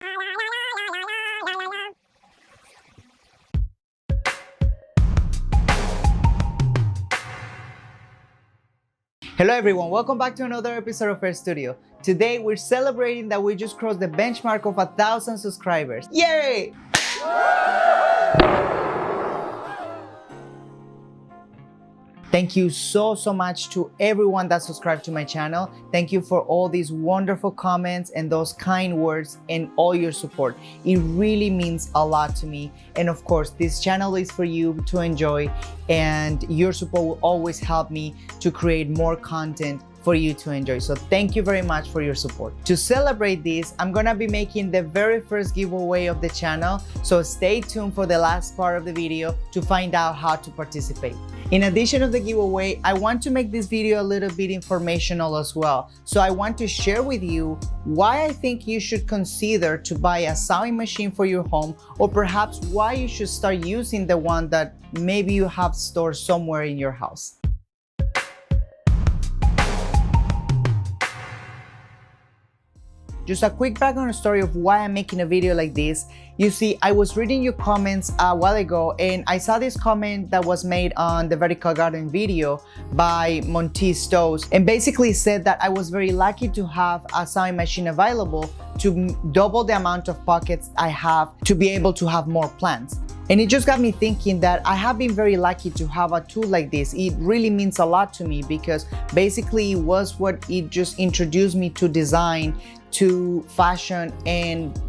Hello everyone, welcome back to another episode of Air Studio. Today we're celebrating that we just crossed the benchmark of 1,000 subscribers. Yay! Thank you so much to everyone that subscribed to my channel. Thank you for all these wonderful comments and those kind words and all your support. It really means a lot to me. And of course, this channel is for you to enjoy, and your support will always help me to create more content for you to enjoy. So thank you very much for your support. To celebrate this, I'm gonna be making the very first giveaway of the channel. So stay tuned for the last part of the video to find out how to participate. In addition to the giveaway, I want to make this video a little bit informational as well. So I want to share with you why I think you should consider to buy a sewing machine for your home, or perhaps why you should start using the one that maybe you have stored somewhere in your house. Just a quick background story of why I'm making a video like this. You see, I was reading your comments a while ago, and I saw this comment that was made on the vertical garden video by Monty Stows, and basically said that I was very lucky to have a sewing machine available to double the amount of pockets I have to be able to have more plants. And it just got me thinking that I have been very lucky to have a tool like this. It really means a lot to me because basically it was what it just introduced me to design, to fashion, and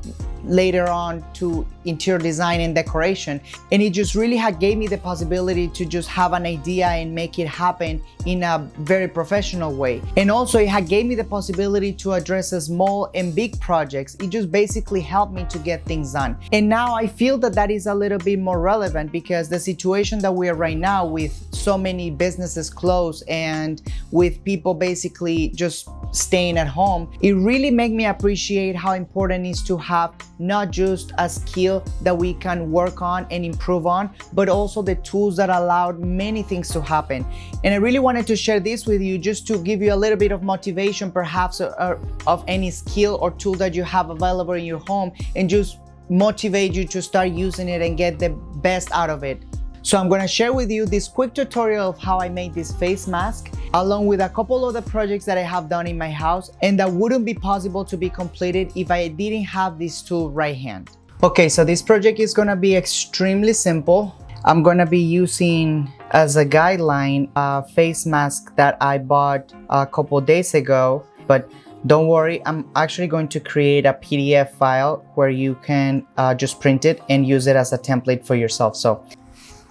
later on to interior design and decoration. And it just really gave me the possibility to just have an idea and make it happen in a very professional way. And also it gave me the possibility to address small and big projects. It just basically helped me to get things done. And now I feel that that is a little bit more relevant because the situation that we are right now, with so many businesses closed and with people basically just staying at home, it really made me appreciate how important it is to have not just a skill that we can work on and improve on, but also the tools that allowed many things to happen. And I really wanted to share this with you just to give you a little bit of motivation, perhaps of any skill or tool that you have available in your home, and just motivate you to start using it and get the best out of it. So I'm going to share with you this quick tutorial of how I made this face mask, along with a couple of the projects that I have done in my house and that wouldn't be possible to be completed if I didn't have this tool right hand. Okay, so this project is going to be extremely simple. I'm going to be using as a guideline a face mask that I bought a couple days ago, but don't worry, I'm actually going to create a PDF file where you can just print it and use it as a template for yourself. So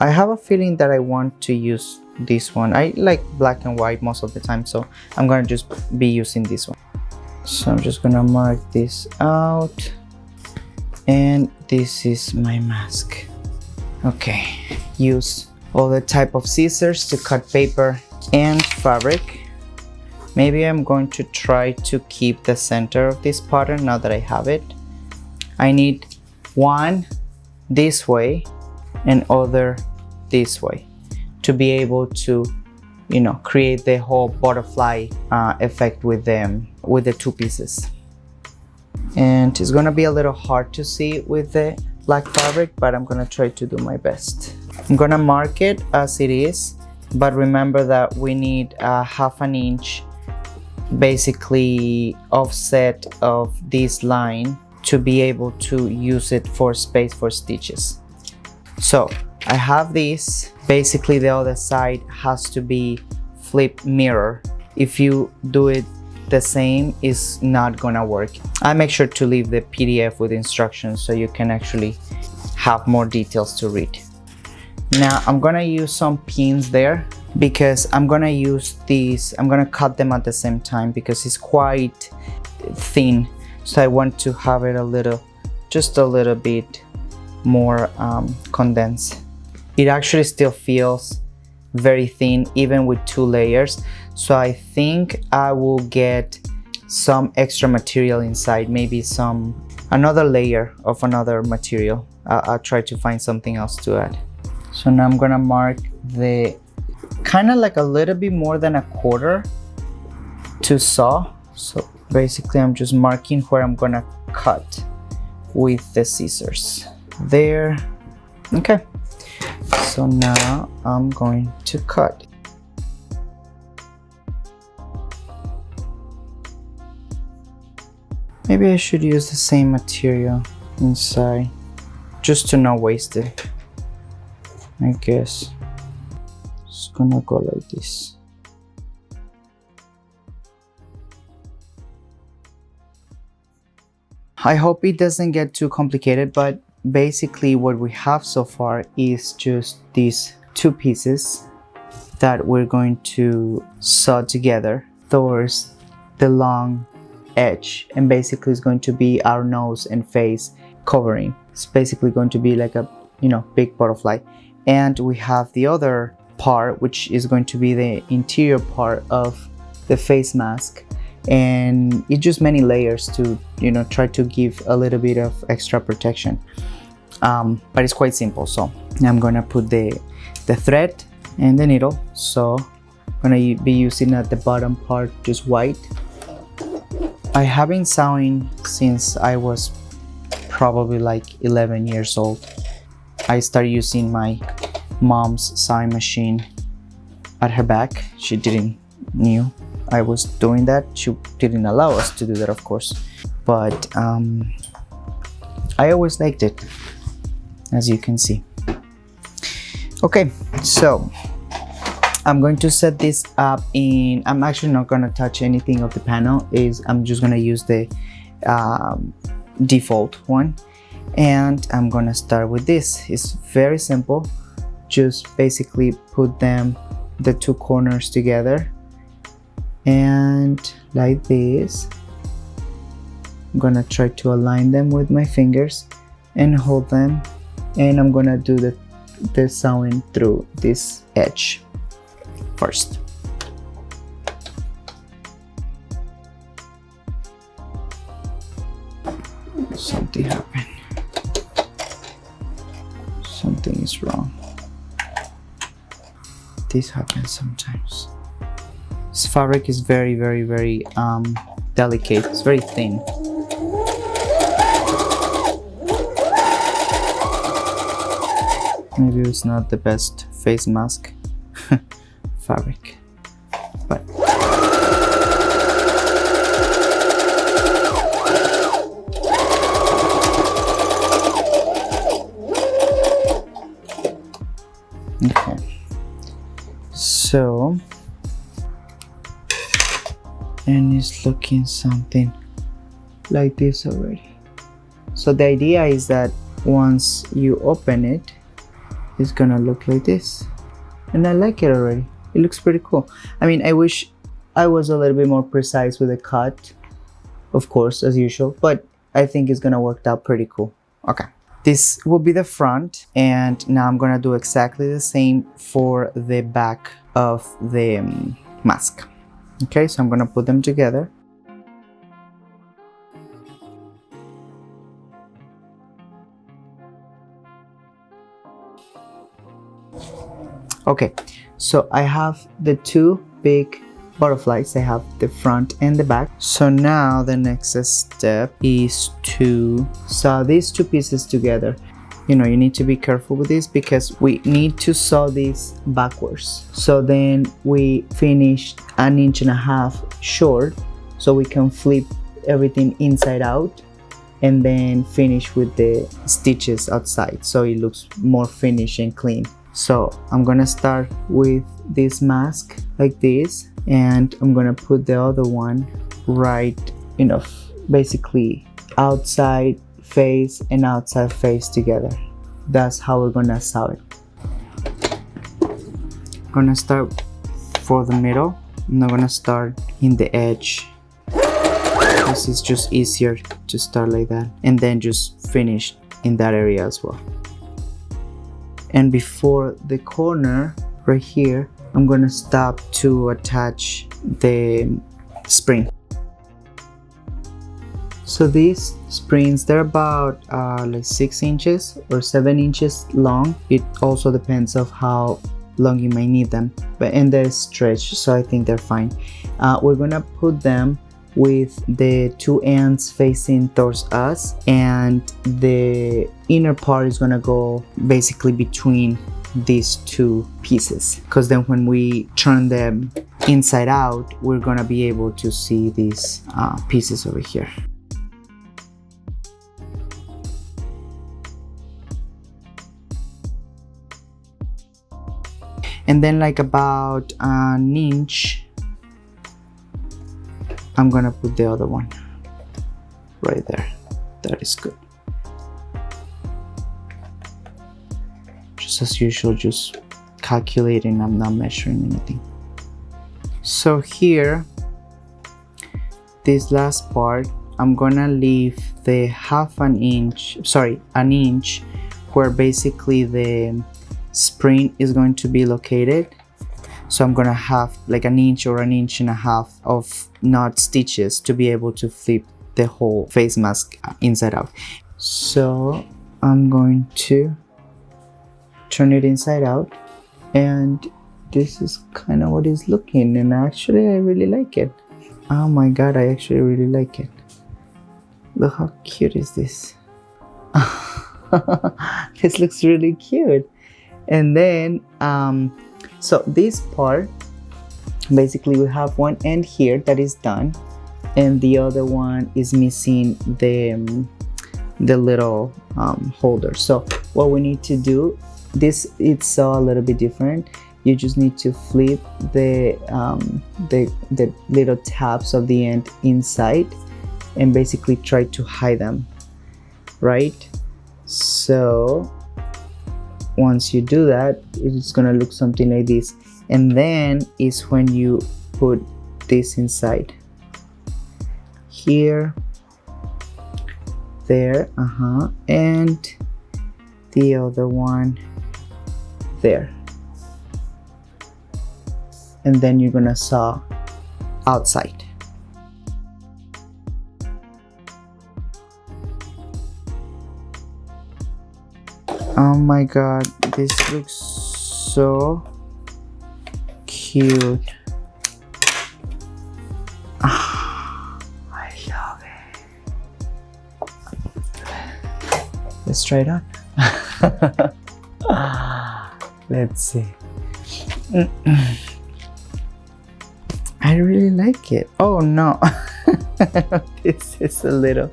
I have a feeling that I want to use this one. I like black and white most of the time, so I'm gonna just be using this one. So I'm just gonna mark this out, and this is my mask. Okay, use all the type of scissors to cut paper and fabric. Maybe I'm going to try to keep the center of this pattern now that I have it. I need one this way and other this way to be able to, you know, create the whole butterfly effect with them, with the two pieces. And it's gonna be a little hard to see with the black fabric, but I'm gonna try to do my best. I'm gonna mark it as it is, but remember that we need a 1/2 inch basically offset of this line to be able to use it for space for stitches. So I have this. Basically the other side has to be flip mirror. If you do it the same, it's not gonna work. I make sure to leave the PDF with instructions so you can actually have more details to read. Now I'm gonna use some pins there because I'm gonna use these. I'm gonna cut them at the same time because it's quite thin. So I want to have it just a little bit more condensed. It actually still feels very thin even with 2 layers. So I think I will get some extra material inside, maybe another layer of another material. I'll try to find something else to add. So now I'm gonna mark the kind of like a little bit more than 1/4 to sew. So basically I'm just marking where I'm gonna cut with the scissors. There. Okay. So now I'm going to cut. Maybe I should use the same material inside just to not waste it. I guess it's gonna go like this. I hope it doesn't get too complicated, but basically what we have so far is just these two pieces that we're going to sew together towards the long edge, and basically it's going to be our nose and face covering. It's basically going to be like a, you know, big butterfly. And we have the other part, which is going to be the interior part of the face mask, and it's just many layers to, you know, try to give a little bit of extra protection, but it's quite simple. So I'm gonna put the thread and the needle. So I'm gonna be using at the bottom part just white. I have been sewing since I was probably like 11 years old. I started using my mom's sewing machine at her back. She didn't knew I was doing that. She didn't allow us to do that, of course, but I always liked it, as you can see. Okay, so I'm going to set this up in, I'm actually not going to touch anything of the panel. I'm just going to use the default one, and I'm going to start with this. It's very simple. Just basically put the two corners together, and like this. I'm gonna try to align them with my fingers and hold them, and I'm gonna do the sewing through this edge first. Something happened. Something is wrong. This happens sometimes. This fabric is very delicate. It's very thin. Maybe it's not the best face mask fabric, but okay. So, and it's looking something like this already. So the idea is that once you open it, it's gonna look like this, and I like it already. It looks pretty cool. I mean, I wish I was a little bit more precise with the cut, of course, as usual, but I think it's gonna work out pretty cool. Okay, this will be the front, and now I'm gonna do exactly the same for the back of the mask. Okay, so I'm gonna put them together. Okay, so I have the two big butterflies. I have the front and the back. So now the next step is to sew these two pieces together. You know, you need to be careful with this because we need to sew this backwards. So then we finish 1.5 inches short, so we can flip everything inside out and then finish with the stitches outside, so it looks more finished and clean. So I'm gonna start with this mask like this, and I'm gonna put the other one right, you know, basically outside face and outside face together. That's how we're gonna sew it. I'm gonna start for the middle. I'm not gonna start in the edge. This is just easier to start like that, and then just finish in that area as well. And before the corner right here, I'm gonna stop to attach the spring. So these springs, they're about like 6 inches or 7 inches long. It also depends of how long you might need them, but and they're stretched, so I think they're fine. We're gonna put them with the two ends facing towards us, and the inner part is gonna go basically between these two pieces, because then when we turn them inside out, we're gonna be able to see these pieces over here. And then like about an inch, I'm gonna put the other one right there. That is good. Just as usual, just calculating, I'm not measuring anything. So here, this last part, I'm gonna leave the an inch, where basically the spring is going to be located. So I'm gonna have like an inch or an inch and a half of knot stitches to be able to flip the whole face mask inside out. So I'm going to turn it inside out, and this is kind of what it's looking, and actually I really like it. Oh my god, I actually really like it. Look how cute is this. This looks really cute. And then so this part, basically we have one end here that is done, and the other one is missing the little holder. So what we need to do, it's a little bit different. You just need to flip the little tabs of the end inside and basically try to hide them, right? So once you do that, it's gonna look something like this, and then is when you put this inside here, there, and the other one there, and then you're gonna sew outside. Oh my god, this looks so cute. I love it. Let's try it on. Let's see. I really like it. Oh no. This is a little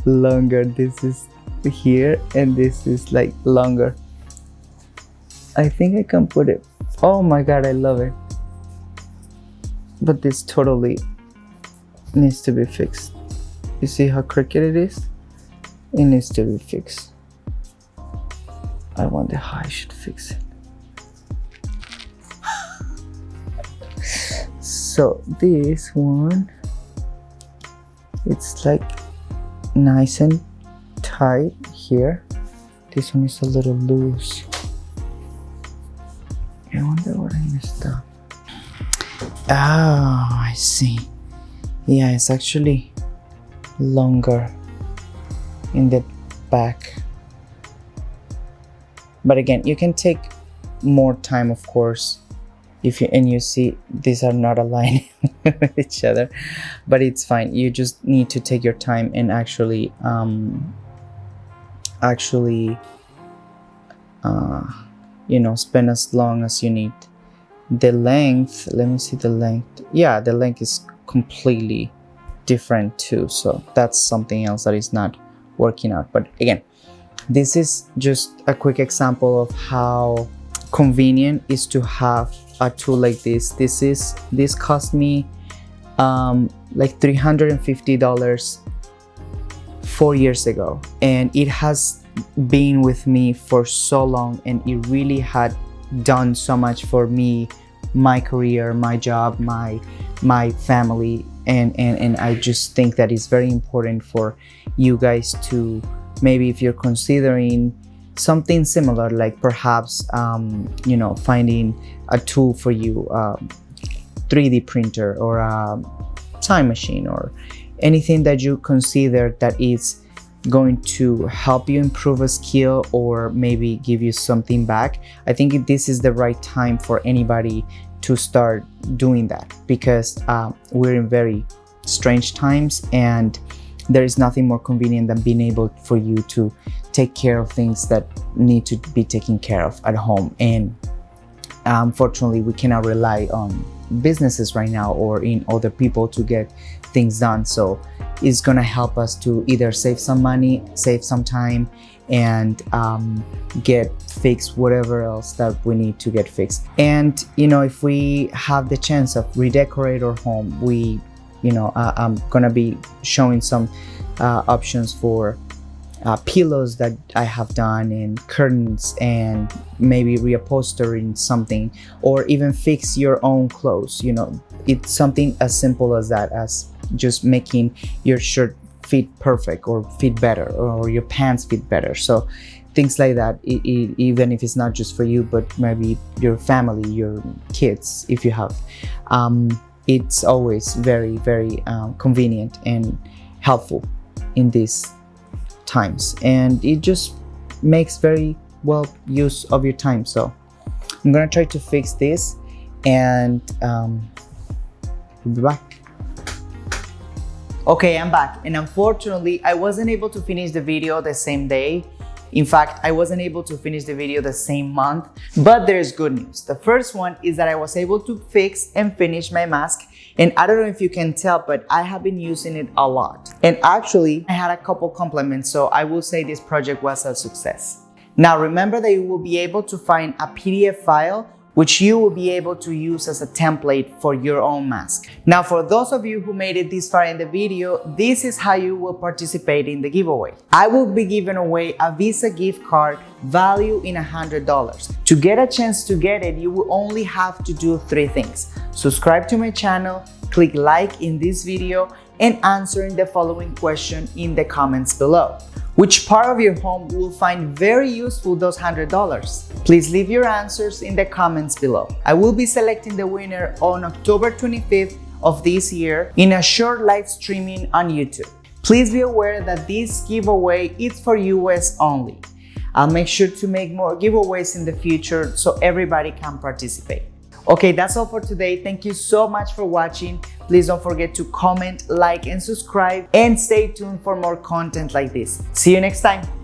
longer. This is here, and this is like longer. I think I can put it. Oh my god, I love it. But this totally needs to be fixed. You see how crooked it is? It needs to be fixed. I wonder how I should fix it. So this one, it's like nice and tight here. This one is a little loose. I wonder what I messed up. Oh, I see. Yeah, it's actually longer in the back. But again, you can take more time, of course, if you see these are not aligned with each other, but it's fine. You just need to take your time and actually you know, spend as long as you need. The length, let me see the length. Yeah, the length is completely different too, so that's something else that is not working out. But again, this is just a quick example of how convenient is to have a tool like this. This cost me like $350 4 years ago, and it has been with me for so long, and it really had done so much for me, my career, my job, my family, and I just think that it's very important for you guys to, maybe if you're considering something similar, like perhaps you know, finding a tool for you, 3D printer or a time machine or anything that you consider that is going to help you improve a skill or maybe give you something back. I think this is the right time for anybody to start doing that, because we're in very strange times, and there is nothing more convenient than being able for you to take care of things that need to be taken care of at home. And unfortunately, we cannot rely on businesses right now or in other people to get things done. So it's gonna help us to either save some money, save some time, and get fixed whatever else that we need to get fixed. And if we have the chance of redecorate our home, I'm gonna be showing some options for pillows that I have done, and curtains, and maybe reupholstering something, or even fix your own clothes. It's something as simple as that, as just making your shirt fit perfect or fit better, or your pants fit better. So things like that, even if it's not just for you, but maybe your family, your kids, if you have, it's always very, very convenient and helpful in these times, and it just makes very well use of your time. So I'm gonna try to fix this, and we'll be back. Okay, I'm back, and unfortunately I wasn't able to finish the video the same day. In fact, I wasn't able to finish the video the same month, but there's good news. The first one is that I was able to fix and finish my mask, and I don't know if you can tell, but I have been using it a lot. And actually, I had a couple compliments, so I will say this project was a success. Now remember that you will be able to find a PDF file which you will be able to use as a template for your own mask. Now, for those of you who made it this far in the video, this is how you will participate in the giveaway. I will be giving away a Visa gift card value in $100. To get a chance to get it, you will only have to do 3 things. Subscribe to my channel, click like in this video, and answering the following question in the comments below. Which part of your home will find very useful those $100? Please leave your answers in the comments below. I will be selecting the winner on October 25th of this year in a short live streaming on YouTube. Please be aware that this giveaway is for US only. I'll make sure to make more giveaways in the future so everybody can participate. Okay, that's all for today. Thank you so much for watching. Please don't forget to comment, like, and subscribe, and stay tuned for more content like this. See you next time.